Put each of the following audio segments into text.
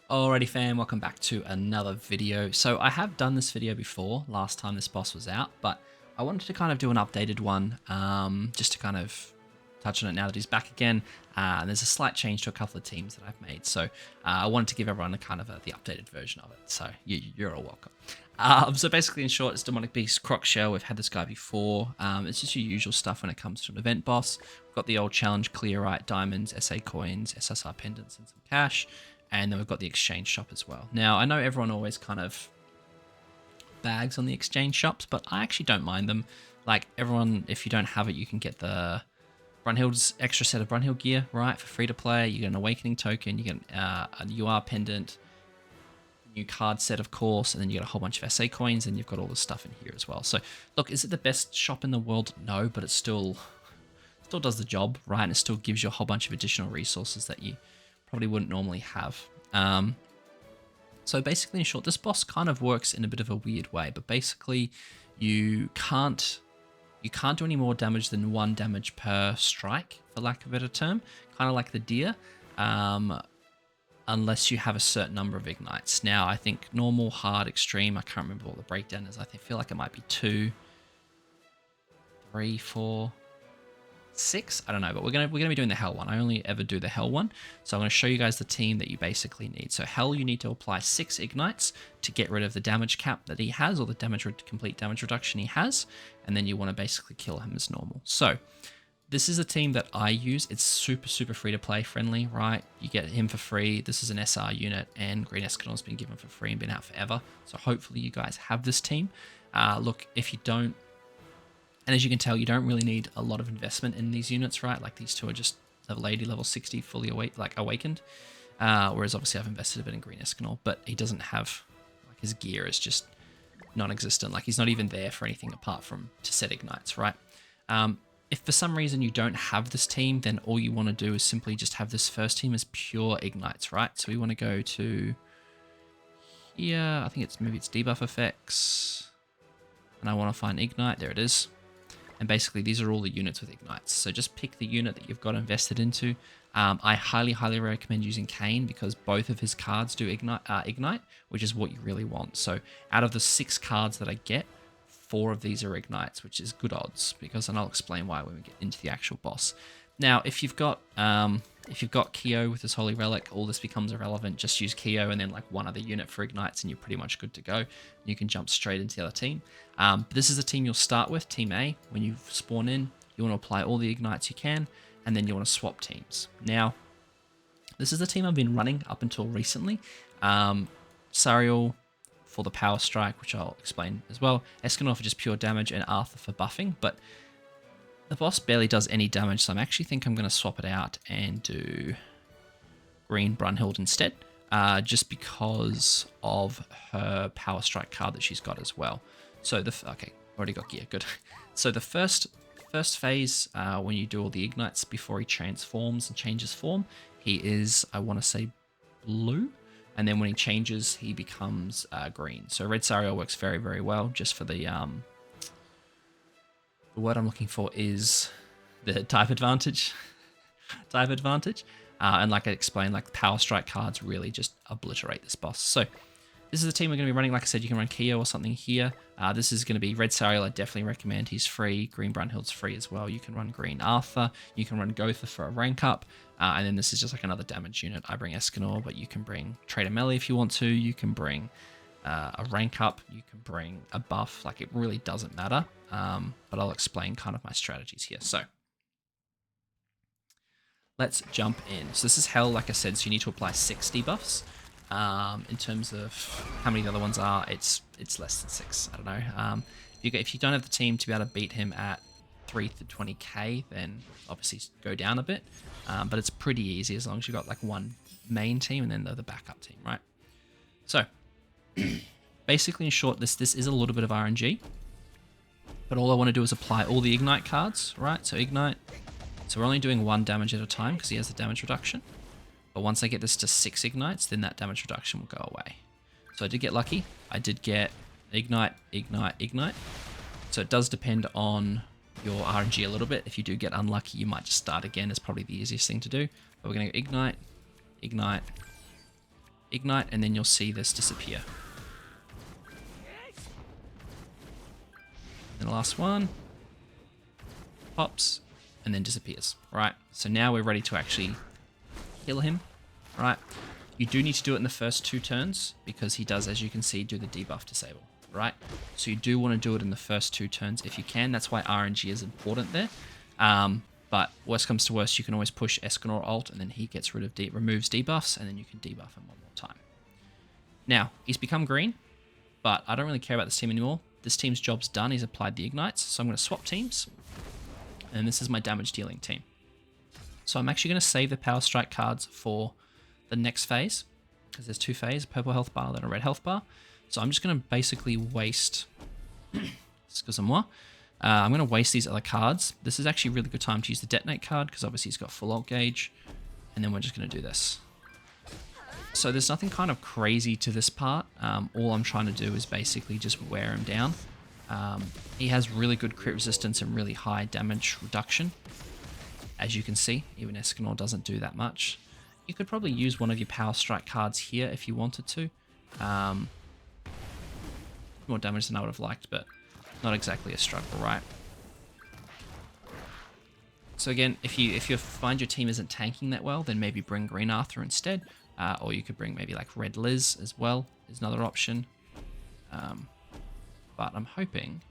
Alrighty fam, welcome back to another video. So I have done this video before, last time this boss was out, but I wanted to kind of do an updated one, just to kind of touch on it now that he's back again. And there's a slight change to a couple of teams that I've made, so I wanted to give everyone a kind of the updated version of it, so you're all welcome. So basically, in short, it's Demonic Beast, CROCKSHELL. We've had this guy before. It's just your usual stuff when it comes to an event boss. We've got the old challenge, Clearite, diamonds, SA coins, SSR pendants, and some cash. And then we've got the exchange shop as well. Now, I know everyone always kind of bags on the exchange shops, but I actually don't mind them. Like, everyone, if you don't have it, you can get the Brunhild's extra set of Brunhild gear, right, for free to play. You get an Awakening token, you get a UR pendant, new card set, of course, and then you get a whole bunch of SA coins, and you've got all this stuff in here as well. So, look, is it the best shop in the world? No, but it still does the job, right? And it still gives you a whole bunch of additional resources that you probably wouldn't normally have. So basically, in short, this boss kind of works in a bit of a weird way, but basically you can't do any more damage than 1 damage per strike, for lack of a better term, kind of like the deer, unless you have a certain number of ignites. Now, I think normal, hard, extreme, I can't remember what the breakdown is. I feel like it might be 2, 3, 4, 6, I don't know, but we're gonna be doing the hell one. I only ever do the hell one, so I'm gonna show you guys the team that you basically need. So hell, you need to apply 6 ignites to get rid of the damage cap that he has, or the complete damage reduction he has, and then you want to basically kill him as normal. So this is a team that I use. It's super free to play friendly, right? You get him for free. This is an SR unit, and Green Escanor has been given for free and been out forever. So hopefully you guys have this team. Look, if you don't, and as you can tell, you don't really need a lot of investment in these units, right? Like, these two are just level 80, level 60, fully awakened. Whereas obviously I've invested a bit in Green Escanor, but he doesn't have, like, his gear is just non-existent. Like, he's not even there for anything apart from to set ignites, right? If for some reason you don't have this team, then all you want to do is simply just have this first team as pure ignites, right? So we want to go to here. I think maybe it's debuff effects, and I want to find ignite. There it is. And basically, these are all the units with ignites. So just pick the unit that you've got invested into. I highly recommend using Kane, because both of his cards do ignite, which is what you really want. So out of the 6 cards that I get, 4 of these are ignites, which is good odds, and I'll explain why when we get into the actual boss. Now, if you've got Kyo with this Holy Relic, all this becomes irrelevant. Just use Kyo and then like one other unit for ignites, and you're pretty much good to go. You can jump straight into the other team. But this is the team you'll start with, Team A. When you spawn in, you want to apply all the ignites you can, and then you want to swap teams. Now, this is the team I've been running up until recently. Sariel for the power strike, which I'll explain as well. Escanor for just pure damage, and Arthur for buffing. But the boss barely does any damage, so I actually think I'm going to swap it out and do Green Brunhild instead, just because of her power strike card that she's got as well. So okay, already got gear, good. So the first phase, when you do all the ignites before he transforms and changes form, he is, I want to say, blue, and then when he changes, he becomes green. So Red Sariel works very well, just for the word I'm looking for is the type advantage. And like I explained, like, power strike cards really just obliterate this boss. So this is the team we're going to be running. Like I said, you can run Kyo or something here. This is going to be Red Sariel. I definitely recommend. He's free. Green Brunhild's free as well. You can run Green Arthur. You can run Gotha for a rank up. And then this is just like another damage unit. I bring Escanor, but you can bring Trader Melee if you want to. You can bring a rank up, you can bring a buff. Like, it really doesn't matter, but I'll explain kind of my strategies here. So let's jump in. So this is hell, like I said, so you need to apply 6 debuffs. In terms of how many the other ones are, it's less than 6. I don't know. If you don't have the team to be able to beat him at 3 to 20k, then obviously go down a bit, but it's pretty easy as long as you've got like one main team and then the backup team, right? So basically, in short, this is a little bit of RNG, but all I want to do is apply all the ignite cards, right? So ignite. So we're only doing 1 damage at a time because he has the damage reduction. But once I get this to 6 ignites, then that damage reduction will go away. So I did get lucky. I did get ignite. So it does depend on your RNG a little bit. If you do get unlucky, you might just start again. It's probably the easiest thing to do. But we're going to go ignite, ignite, and then you'll see this disappear. And the last one pops and then disappears. Right, so now we're ready to actually kill him. Right, you do need to do it in the first 2 turns because he does, as you can see, do the debuff disable. Right, so you do want to do it in the first 2 turns if you can. That's why RNG is important there. But worst comes to worst, you can always push Escanor ult, and then he gets rid of removes debuffs, and then you can debuff him one more time. Now he's become green, but I don't really care about this team anymore. This team's job's done. He's applied the ignites, so I'm going to swap teams, and this is my damage dealing team. So I'm actually going to save the Power Strike cards for the next phase, because there's 2 phases, a purple health bar, then a red health bar. So I'm just going to basically waste, excusez-moi, I'm going to waste these other cards. This is actually a really good time to use the detonate card, because obviously he's got full ult gauge, and then we're just going to do this. So there's nothing kind of crazy to this part. All I'm trying to do is basically just wear him down. He has really good crit resistance and really high damage reduction. As you can see, even Escanor doesn't do that much. You could probably use one of your Power Strike cards here if you wanted to. More damage than I would have liked, but not exactly a struggle, right? So again, if you find your team isn't tanking that well, then maybe bring Green Arthur instead. Or you could bring maybe like Red Liz as well, is another option. But I'm hoping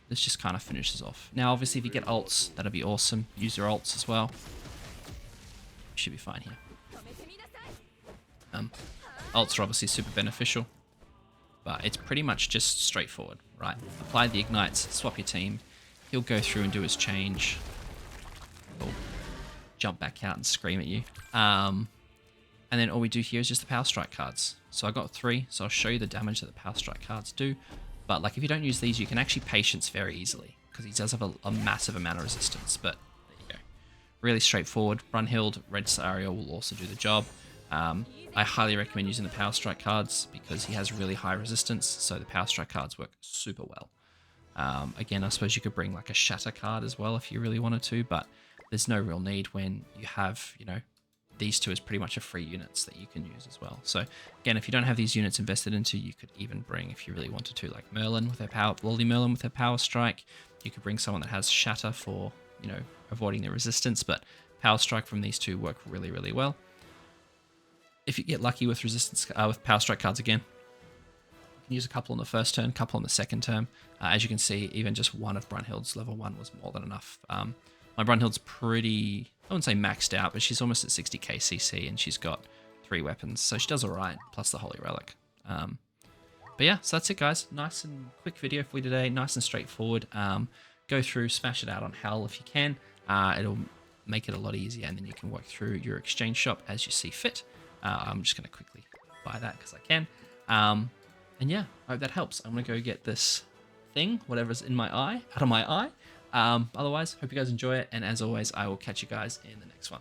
this just kind of finishes off. Now, obviously, if you get ults, that'll be awesome. Use your ults as well. Should be fine here. Ults are obviously super beneficial, but it's pretty much just straightforward, right? Apply the ignites, swap your team. He'll go through and do his change. He'll jump back out and scream at you. And then all we do here is just the Power Strike cards. So I got 3, so I'll show you the damage that the Power Strike cards do. But like if you don't use these, you can actually patience very easily, because he does have a massive amount of resistance. But there you go. Really straightforward. Brunhild, Red Sario will also do the job. I highly recommend using the Power Strike cards because he has really high resistance, so the Power Strike cards work super well. Again, I suppose you could bring like a Shatter card as well if you really wanted to, but there's no real need when you have, you know, these 2 as pretty much a free units that you can use as well. So again, if you don't have these units invested into, you could even bring, if you really wanted to, like Merlin with her Lolly Merlin with her Power Strike. You could bring someone that has Shatter for, you know, avoiding the resistance, but Power Strike from these 2 work really, really well. If you get lucky with resistance with Power Strike cards again, you can use a couple on the first turn, a couple on the second turn. As you can see, even just one of Brunhild's level 1 was more than enough. My Brunhild's pretty, I wouldn't say maxed out, but she's almost at 60k CC, and she's got 3 weapons, so she does alright, plus the Holy Relic. But yeah, so that's it, guys. Nice and quick video for you today, nice and straightforward. Go through, smash it out on Hell if you can. It'll make it a lot easier, and then you can work through your exchange shop as you see fit. I'm just going to quickly buy that because I can. And yeah, I hope that helps. I'm going to go get this thing, whatever's in my eye, out of my eye. Otherwise, hope you guys enjoy it. And as always, I will catch you guys in the next one.